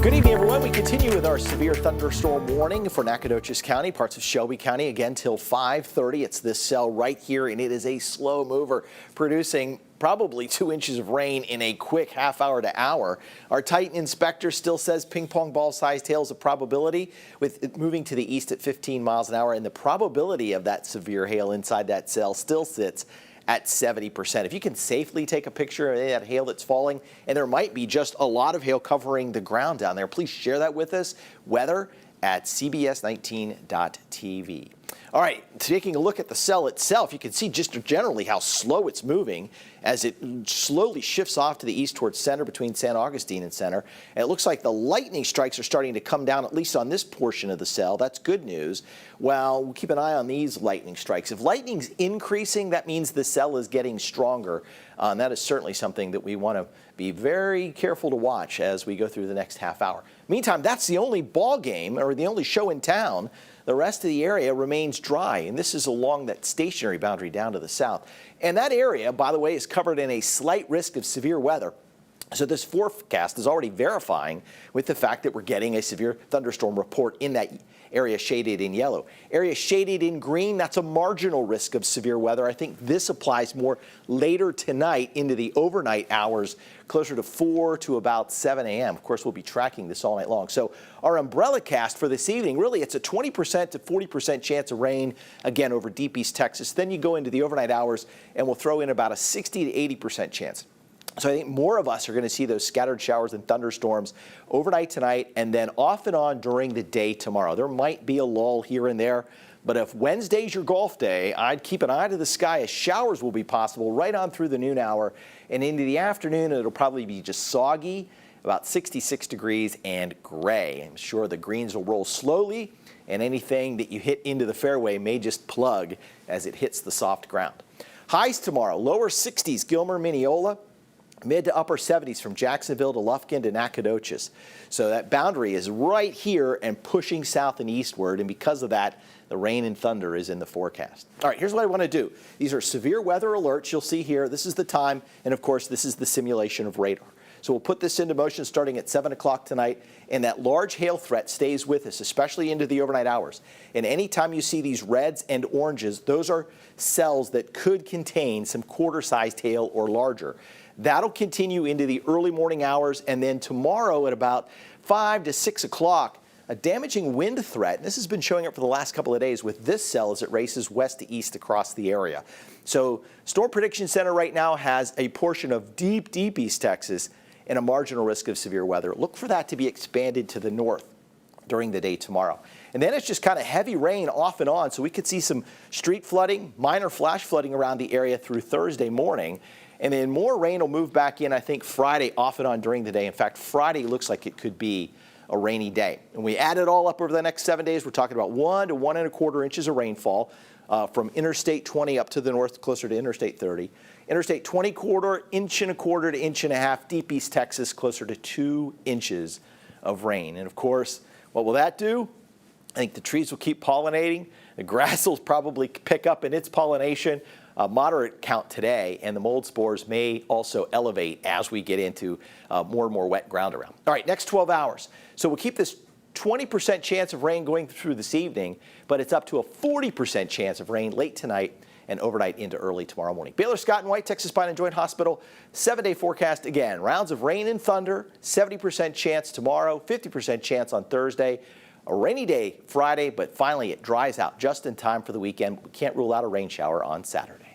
Good evening, everyone. We continue with our severe thunderstorm warning for Nacogdoches County, parts of Shelby County, again till 5:30. It's this cell right here, and it is a slow mover, producing probably 2 inches of rain in a quick half hour to hour. Our Titan inspector still says ping pong ball sized hail is a probability, with it moving to the east at 15 miles an hour, and the probability of that severe hail inside that cell still sits at 70%. If you can safely take a picture of that hail that's falling, and there might be just a lot of hail covering the ground down there, please share that with us. Weather at cbs19.tv. All right, taking a look at the cell itself, you can see just generally how slow it's moving as it slowly shifts off to the east towards center between San Augustine and center. And it looks like the lightning strikes are starting to come down, at least on this portion of the cell. That's good news. Well, we'll keep an eye on these lightning strikes. If lightning's increasing, that means the cell is getting stronger. And that is certainly something that we want to be very careful to watch as we go through the next half hour. Meantime, that's the only ball game or the only show in town. The rest of the area remains dry, and this is along that stationary boundary down to the south. And that area, by the way, is covered in a slight risk of severe weather. So this forecast is already verifying with the fact that we're getting a severe thunderstorm report in that area shaded in yellow. Area shaded in green, that's a marginal risk of severe weather. I think this applies more later tonight into the overnight hours, closer to 4 to about 7 a.m. Of course, we'll be tracking this all night long. So our umbrella cast for this evening, really, it's a 20% to 40% chance of rain, again, over deep East Texas. Then you go into the overnight hours, and we'll throw in about a 60 to 80% chance. So I think more of us are going to see those scattered showers and thunderstorms overnight tonight and then off and on during the day tomorrow. There might be a lull here and there, but if Wednesday's your golf day, I'd keep an eye to the sky as showers will be possible right on through the noon hour and into the afternoon. It'll probably be just soggy, about 66 degrees and gray. I'm sure the greens will roll slowly, and anything that you hit into the fairway may just plug as it hits the soft ground. Highs tomorrow, lower 60s, Gilmer, Mineola. Mid to upper 70s from Jacksonville to Lufkin to Nacogdoches. So that boundary is right here and pushing south and eastward, and because of that, the rain and thunder is in the forecast. All right, here's what I want to do. These are severe weather alerts you'll see here. This is the time, and of course, this is the simulation of radar. So we'll put this into motion starting at 7 o'clock tonight, and that large hail threat stays with us, especially into the overnight hours. And anytime you see these reds and oranges, those are cells that could contain some quarter-sized hail or larger. That'll continue into the early morning hours, and then tomorrow at about 5 to 6 o'clock, a damaging wind threat. This has been showing up for the last couple of days with this cell as it races west to east across the area. So Storm Prediction Center right now has a portion of deep East Texas and a marginal risk of severe weather. Look for that to be expanded to the north during the day tomorrow. And then it's just kind of heavy rain off and on, so we could see some street flooding, minor flash flooding around the area through Thursday morning. And then more rain will move back in, I think, Friday off and on during the day. In fact, Friday looks like it could be a rainy day. And we add it all up over the next 7 days, we're talking about 1 to 1 1/4 inches of rainfall from Interstate 20 up to the north, closer to Interstate 30. Interstate 20 corridor, 1.25 to 1.5 inches, deep East Texas, closer to 2 inches of rain. And of course, what will that do? I think the trees will keep pollinating. The grass will probably pick up in its pollination. A moderate count today, and the mold spores may also elevate as we get into more and more wet ground around. All right, next 12 hours. So we'll keep this 20% chance of rain going through this evening, but it's up to a 40% chance of rain late tonight and overnight into early tomorrow morning. Baylor Scott and White, Texas Spine and Joint Hospital, 7-day forecast again. Rounds of rain and thunder, 70% chance tomorrow, 50% chance on Thursday. A rainy day Friday, but finally it dries out just in time for the weekend. We can't rule out a rain shower on Saturday.